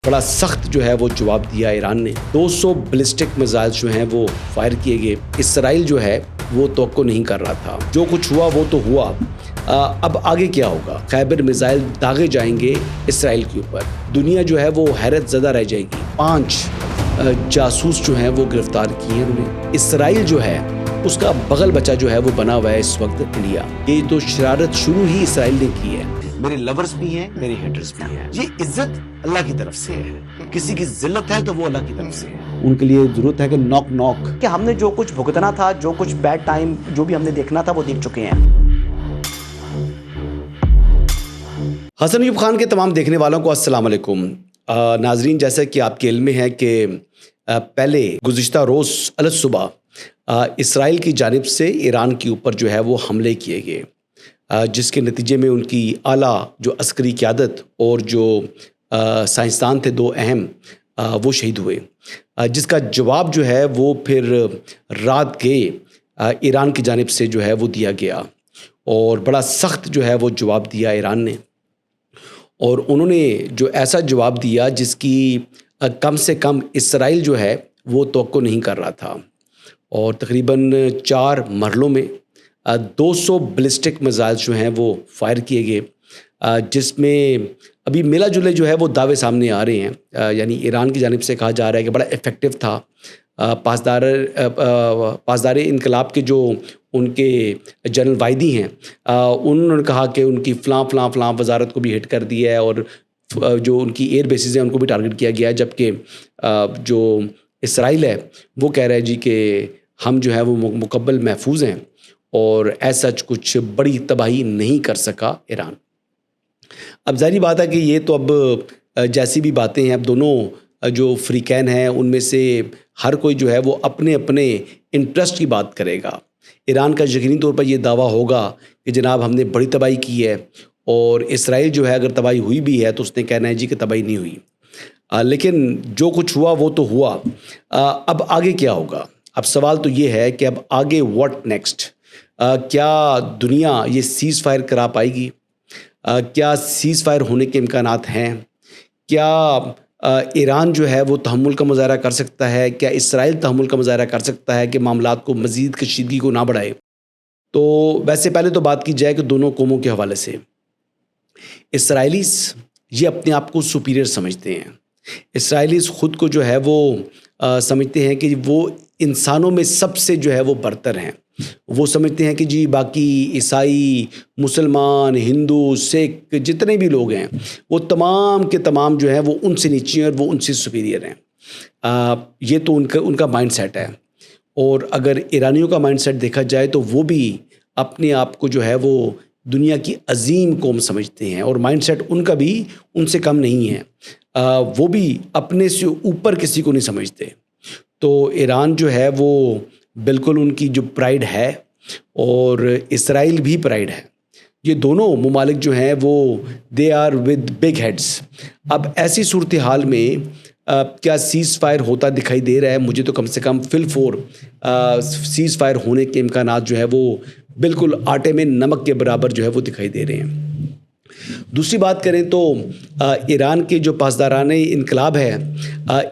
بڑا سخت جو ہے وہ جواب دیا ایران نے. 200 بلسٹک میزائل جو ہیں وہ فائر کیے گئے. اسرائیل جو ہے وہ توقع نہیں کر رہا تھا. جو کچھ ہوا وہ تو ہوا. اب آگے کیا ہوگا؟ خیبر میزائل داغے جائیں گے اسرائیل کے اوپر. دنیا جو ہے وہ حیرت زدہ رہ جائے گی. 5 جاسوس جو ہیں وہ گرفتار کیے ہیں انہوں نے. اسرائیل جو ہے اس کا بغل بچہ جو ہے وہ بنا ہوا ہے اس وقت انڈیا. یہ تو شرارت شروع ہی اسرائیل نے کی ہے. میرے لورز بھی ہیں، میرے ہیٹرز بھی ہیں. یہ عزت اللہ کی طرف سے ہے. کسی کی ذلت ہے تو وہ اللہ کی طرف سے ہے. ان کے لیے ضرورت ہے کہ نوک نوک کہ ہم نے جو کچھ بھگتنا تھا، جو کچھ بیڈ ٹائم جو بھی ہم نے دیکھنا تھا وہ دیکھ چکے ہیں. حسن ایوب خان کے تمام دیکھنے والوں کو السلام علیکم. ناظرین، جیسا کہ آپ کے علم میں ہے کہ پہلے گزشتہ روز الصبح اسرائیل کی جانب سے ایران کے اوپر جو ہے وہ حملے کیے گئے، جس کے نتیجے میں ان کی اعلیٰ جو عسکری قیادت اور جو سائنسدان تھے 2 اہم وہ شہید ہوئے، جس کا جواب جو ہے وہ پھر رات کے ایران کی جانب سے جو ہے وہ دیا گیا. اور بڑا سخت جو ہے وہ جواب دیا ایران نے. اور انہوں نے جو ایسا جواب دیا جس کی کم سے کم اسرائیل جو ہے وہ توقع نہیں کر رہا تھا. اور تقریباً 4 مرحلوں میں 200 بلسٹک میزائل جو ہیں وہ فائر کیے گئے، جس میں ابھی ملا جلے جو ہے وہ دعوے سامنے آ رہے ہیں. یعنی ایران کی جانب سے کہا جا رہا ہے کہ بڑا افیکٹو تھا. پاسدار انقلاب کے جو ان کے جنرل وائدی ہیں، انہوں نے کہا کہ ان کی فلاں وزارت کو بھی ہٹ کر دیا ہے، اور جو ان کی ایئر بیسز ہیں ان کو بھی ٹارگٹ کیا گیا ہے. جبکہ جو اسرائیل ہے وہ کہہ رہا ہے جی کہ ہم جو ہے وہ مکمل محفوظ ہیں، اور ایسا کچھ بڑی تباہی نہیں کر سکا ایران. اب ظاہری بات ہے کہ یہ تو اب جیسی بھی باتیں ہیں، اب دونوں جو فریقین ہیں ان میں سے ہر کوئی جو ہے وہ اپنے اپنے انٹرسٹ کی بات کرے گا. ایران کا یقینی طور پر یہ دعویٰ ہوگا کہ جناب ہم نے بڑی تباہی کی ہے، اور اسرائیل جو ہے اگر تباہی ہوئی بھی ہے تو اس نے کہنا ہے جی کہ تباہی نہیں ہوئی. لیکن جو کچھ ہوا وہ تو ہوا. اب آگے کیا ہوگا؟ اب سوال تو یہ ہے کہ اب آگے واٹ نیکسٹ؟ کیا دنیا یہ سیز فائر کرا پائے گی؟ کیا سیز فائر ہونے کے امکانات ہیں؟ کیا ایران جو ہے وہ تحمل کا مظاہرہ کر سکتا ہے؟ کیا اسرائیل تحمل کا مظاہرہ کر سکتا ہے کہ معاملات کو مزید کشیدگی کو نہ بڑھائے؟ تو ویسے پہلے تو بات کی جائے کہ دونوں قوموں کے حوالے سے اسرائیلیز یہ اپنے آپ کو سپیریئر سمجھتے ہیں. اسرائیلیز خود کو جو ہے وہ سمجھتے ہیں کہ وہ انسانوں میں سب سے جو ہے وہ برتر ہیں. وہ سمجھتے ہیں کہ جی باقی عیسائی، مسلمان، ہندو، سکھ جتنے بھی لوگ ہیں وہ تمام کے تمام جو ہیں وہ ان سے نیچے ہیں اور وہ ان سے سپیریئر ہیں. یہ تو ان کا مائنڈ سیٹ ہے. اور اگر ایرانیوں کا مائنڈ سیٹ دیکھا جائے تو وہ بھی اپنے آپ کو جو ہے وہ دنیا کی عظیم قوم سمجھتے ہیں، اور مائنڈ سیٹ ان کا بھی ان سے کم نہیں ہے. وہ بھی اپنے سے اوپر کسی کو نہیں سمجھتے. تو ایران جو ہے وہ بالکل ان کی جو پرائیڈ ہے، اور اسرائیل بھی پرائیڈ ہے. یہ دونوں ممالک جو ہیں وہ they are with big heads. اب ایسی صورتحال میں کیا سیز فائر ہوتا دکھائی دے رہا ہے؟ مجھے تو کم سے کم فل سیز فائر ہونے کے امکانات جو ہے وہ بالکل آٹے میں نمک کے برابر جو ہے وہ دکھائی دے رہے ہیں. دوسری بات کریں تو ایران کے جو پاسداران انقلاب ہے،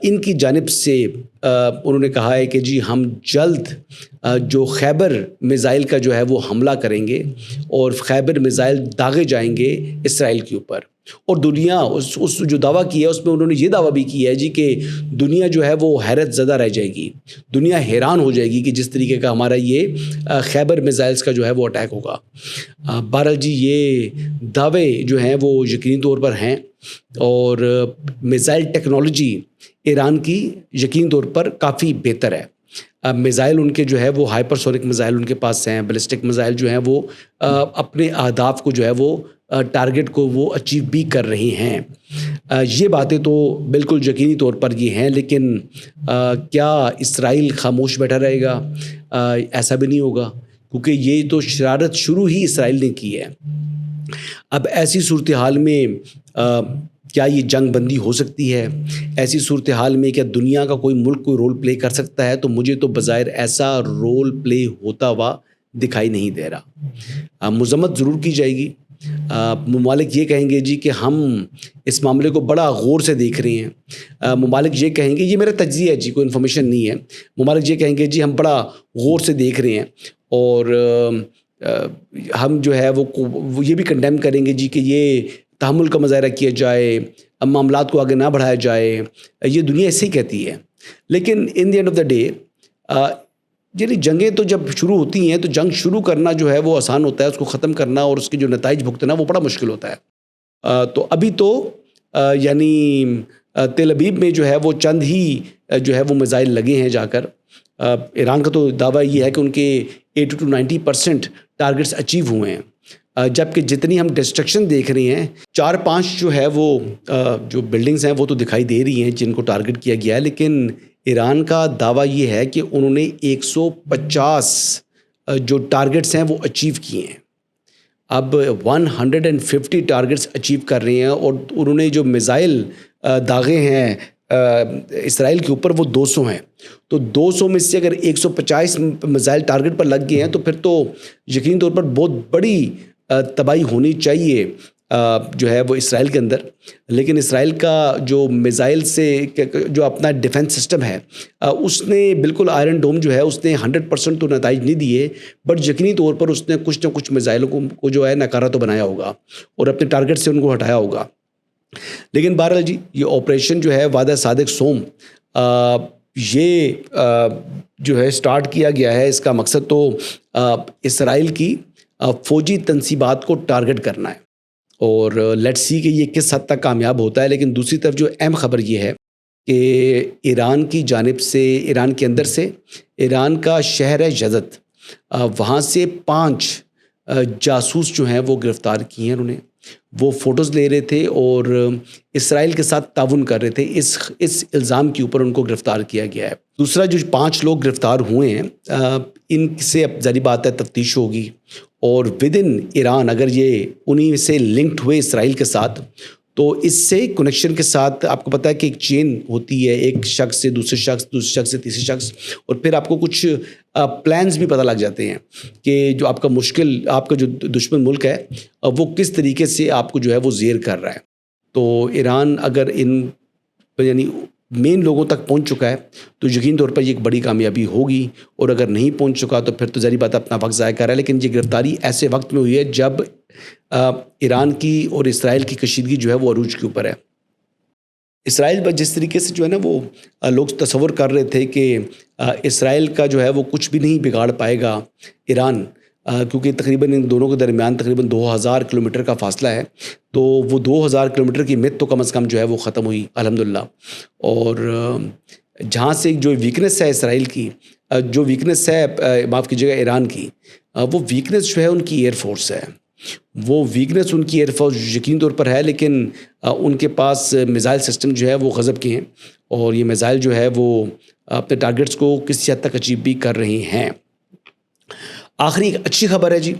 ان کی جانب سے انہوں نے کہا ہے کہ جی ہم جلد جو خیبر میزائل کا جو ہے وہ حملہ کریں گے، اور خیبر میزائل داغے جائیں گے اسرائیل کے اوپر. اور دنیا اس جو دعویٰ کیا ہے اس میں انہوں نے یہ دعویٰ بھی کیا ہے جی کہ دنیا جو ہے وہ حیرت زدہ رہ جائے گی. دنیا حیران ہو جائے گی کہ جس طریقے کا ہمارا یہ خیبر میزائلز کا جو ہے وہ اٹیک ہوگا. بہرحال جی یہ دعوے جو ہیں وہ یقینی طور پر ہیں، اور میزائل ٹیکنالوجی ایران کی یقینی طور پر کافی بہتر ہے. میزائل ان کے جو ہے وہ ہائپرسونک میزائل ان کے پاس ہیں. بلسٹک میزائل جو ہیں وہ اپنے اہداف کو جو ہے وہ ٹارگٹ کو وہ اچیو بھی کر رہی ہیں. یہ باتیں تو بالکل یقینی طور پر یہ ہیں. لیکن کیا اسرائیل خاموش بیٹھا رہے گا؟ ایسا بھی نہیں ہوگا، کیونکہ یہ تو شرارت شروع ہی اسرائیل نے کی ہے. اب ایسی صورتحال میں کیا یہ جنگ بندی ہو سکتی ہے؟ ایسی صورتحال میں کیا دنیا کا کوئی ملک کوئی رول پلے کر سکتا ہے؟ تو مجھے تو بظاہر ایسا رول پلے ہوتا ہوا دکھائی نہیں دے رہا. مذمت ضرور کی جائے گی، ممالک یہ کہیں گے جی کہ ہم اس معاملے کو بڑا غور سے دیکھ رہے ہیں. ممالک یہ کہیں گے, یہ میرا تجزیہ ہے جی, کوئی انفارمیشن نہیں ہے, ممالک یہ کہیں گے جی ہم بڑا غور سے دیکھ رہے ہیں, اور ہم جو ہے وہ یہ بھی کنڈیم کریں گے جی کہ یہ تحمل کا مظاہرہ کیا جائے, معاملات کو آگے نہ بڑھایا جائے. یہ دنیا ایسے ہی کہتی ہے. لیکن in the end of the day یعنی جنگیں تو جب شروع ہوتی ہیں تو جنگ شروع کرنا جو ہے وہ آسان ہوتا ہے, اس کو ختم کرنا اور اس کے جو نتائج بھگتنا وہ بڑا مشکل ہوتا ہے. تو ابھی تو یعنی تل ابیب میں جو ہے وہ چند ہی جو ہے وہ میزائل لگے ہیں جا کر. ایران کا تو دعویٰ یہ ہے کہ ان کے 80 to 90% ٹارگٹس اچیو ہوئے ہیں, جبکہ جتنی ہم ڈسٹرکشن دیکھ رہے ہیں 4-5 جو ہے وہ جو بلڈنگز ہیں وہ تو دکھائی دے رہی ہیں جن کو ٹارگٹ کیا گیا ہے. لیکن ایران کا دعویٰ یہ ہے کہ انہوں نے 150 جو ٹارگٹس ہیں وہ اچیو کیے ہیں. اب 150 ٹارگٹس اچیو کر رہے ہیں, اور انہوں نے جو میزائل داغے ہیں اسرائیل کے اوپر وہ 200 ہیں. تو 200 میں سے اگر 150 میزائل ٹارگٹ پر لگ گئے ہیں تو پھر تو یقینی طور پر بہت بڑی تباہی ہونی چاہیے جو ہے وہ اسرائیل کے اندر. لیکن اسرائیل کا جو میزائل سے جو اپنا ڈیفنس سسٹم ہے اس نے بالکل آئرن ڈوم جو ہے اس نے 100% تو نتائج نہیں دیے, بٹ یقینی طور پر اس نے کچھ نہ کچھ میزائلوں کو جو ہے ناکارہ تو بنایا ہوگا اور اپنے ٹارگٹ سے ان کو ہٹایا ہوگا. لیکن بہرحال جی یہ آپریشن جو ہے وعدہ صادق سوم یہ جو ہے سٹارٹ کیا گیا ہے, اس کا مقصد تو اسرائیل کی فوجی تنصیبات کو ٹارگٹ کرنا ہے, اور لیٹس سی کہ یہ کس حد تک کامیاب ہوتا ہے. لیکن دوسری طرف جو اہم خبر یہ ہے کہ ایران کی جانب سے, ایران کے اندر سے, ایران کا شہر ہے یزد, وہاں سے 5 جاسوس جو ہیں وہ گرفتار کیے ہیں. انہوں نے وہ فوٹوز لے رہے تھے اور اسرائیل کے ساتھ تعاون کر رہے تھے, اس الزام کے اوپر ان کو گرفتار کیا گیا ہے. دوسرا جو 5 لوگ گرفتار ہوئے ہیں ان سے اب ظاہری بات ہے تفتیش ہوگی, اور ود ان ایران اگر یہ انہی سے لنکڈ ہوئے اسرائیل کے ساتھ تو اس سے کنیکشن کے ساتھ آپ کو پتہ ہے کہ ایک چین ہوتی ہے, ایک شخص سے دوسرے شخص, دوسرے شخص سے تیسرے شخص, اور پھر آپ کو کچھ پلانز بھی پتہ لگ جاتے ہیں کہ جو آپ کا جو دشمن ملک ہے وہ کس طریقے سے آپ کو جو ہے وہ زیر کر رہا ہے. تو ایران اگر ان یعنی مین لوگوں تک پہنچ چکا ہے تو یقین طور پر یہ ایک بڑی کامیابی ہوگی, اور اگر نہیں پہنچ چکا تو پھر تو ظاہری بات اپنا وقت ضائع کر رہا ہے. لیکن یہ گرفتاری ایسے وقت میں ہوئی ہے جب ایران کی اور اسرائیل کی کشیدگی جو ہے وہ عروج کے اوپر ہے. اسرائیل پر جس طریقے سے جو ہے نا وہ لوگ تصور کر رہے تھے کہ اسرائیل کا جو ہے وہ کچھ بھی نہیں بگاڑ پائے گا ایران, کیونکہ تقریباً ان دونوں کے درمیان تقریباً 2000 کلومیٹر کا فاصلہ ہے, تو وہ 2000 کلومیٹر کی مت تو کم از کم جو ہے وہ ختم ہوئی الحمدللہ. اور جہاں سے جو ویکنس ہے اسرائیل کی, جو ویکنس ہے معاف کیجیے گا ایران کی, وہ ویکنس جو ہے ان کی ایئر فورس ہے. وہ ویکنس ان کی ایئر فورس یقینی طور پر ہے, لیکن ان کے پاس میزائل سسٹم جو ہے وہ غضب کے ہیں, اور یہ میزائل جو ہے وہ اپنے ٹارگٹس کو کسی حد تک اچیو بھی کر رہے ہیں. آخری ایک اچھی خبر ہے جی,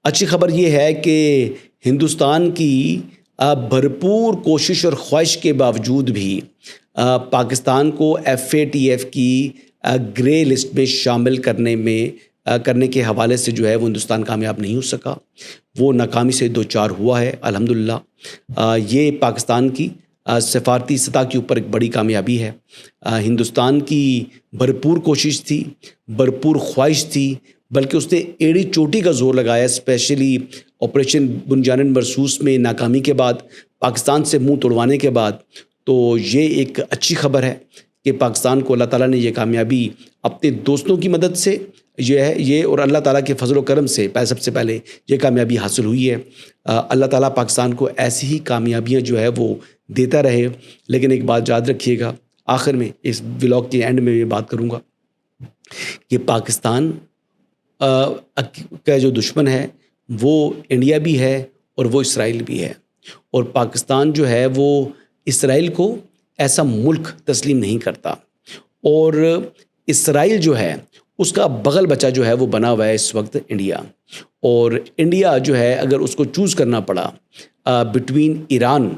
اچھی خبر یہ ہے کہ ہندوستان کی بھرپور کوشش اور خواہش کے باوجود بھی پاکستان کو FATF کی گرے لسٹ میں شامل کرنے کے حوالے سے جو ہے وہ ہندوستان کامیاب نہیں ہو سکا. وہ ناکامی سے دوچار ہوا ہے الحمدللہ. یہ پاکستان کی سفارتی سطح کے اوپر ایک بڑی کامیابی ہے. ہندوستان کی بھرپور کوشش تھی, بھرپور خواہش تھی, بلکہ اس نے ایڑی چوٹی کا زور لگایا, اسپیشلی آپریشن بنجان مرصوص میں ناکامی کے بعد, پاکستان سے منہ توڑوانے کے بعد. تو یہ ایک اچھی خبر ہے کہ پاکستان کو اللہ تعالیٰ نے یہ کامیابی اپنے دوستوں کی مدد سے یہ اور اللہ تعالیٰ کے فضل و کرم سے سب سے پہلے یہ کامیابی حاصل ہوئی ہے. اللہ تعالیٰ پاکستان کو ایسی ہی کامیابیاں جو ہے وہ دیتا رہے. لیکن ایک بات یاد رکھیے گا, آخر میں اس ولاگ کے اینڈ میں یہ بات کروں گا کہ پاکستان کا جو دشمن ہے وہ انڈیا بھی ہے اور وہ اسرائیل بھی ہے, اور پاکستان جو ہے وہ اسرائیل کو ایسا ملک تسلیم نہیں کرتا, اور اسرائیل جو ہے اس کا بغل بچہ جو ہے وہ بنا ہوا ہے اس وقت انڈیا. اور انڈیا جو ہے اگر اس کو چوز کرنا پڑا بٹوین ایران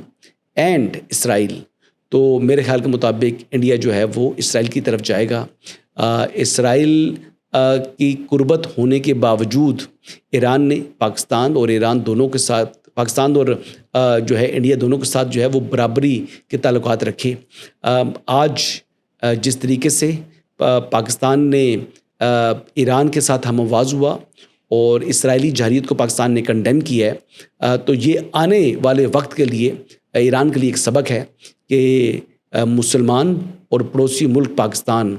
اینڈ اسرائیل, تو میرے خیال کے مطابق انڈیا جو ہے وہ اسرائیل کی طرف جائے گا. اسرائیل کی قربت ہونے کے باوجود ایران نے پاکستان اور ایران دونوں کے ساتھ پاکستان اور جو ہے انڈیا دونوں کے ساتھ جو ہے وہ برابری کے تعلقات رکھے. آج جس طریقے سے پاکستان نے ایران کے ساتھ ہم آواز ہوا اور اسرائیلی جارحیت کو پاکستان نے کنڈیم کیا ہے، تو یہ آنے والے وقت کے لیے ایران کے لیے ایک سبق ہے کہ مسلمان اور پڑوسی ملک پاکستان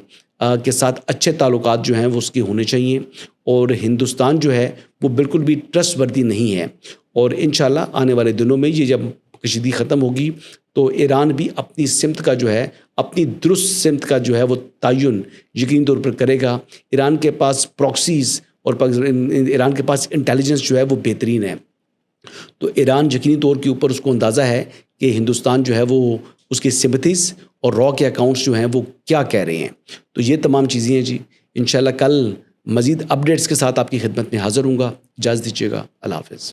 کے ساتھ اچھے تعلقات جو ہیں وہ اس کے ہونے چاہیے، اور ہندوستان جو ہے وہ بالکل بھی ٹرسٹ وردی نہیں ہے. اور انشاءاللہ آنے والے دنوں میں یہ جب کشیدگی ختم ہوگی تو ایران بھی اپنی سمت کا جو ہے، اپنی درست سمت کا جو ہے وہ تعین یقینی طور پر کرے گا. ایران کے پاس پراکسیز اور ایران کے پاس انٹیلیجنس جو ہے وہ بہترین ہے. تو ایران یقینی طور کے اوپر اس کو اندازہ ہے کہ ہندوستان جو ہے وہ اس کی سمپتھیز اور را کے اکاؤنٹس جو ہیں وہ کیا کہہ رہے ہیں. تو یہ تمام چیزیں ہیں جی. انشاءاللہ کل مزید اپڈیٹس کے ساتھ آپ کی خدمت میں حاضر ہوں گا. اجازت دیجیے گا. اللہ حافظ.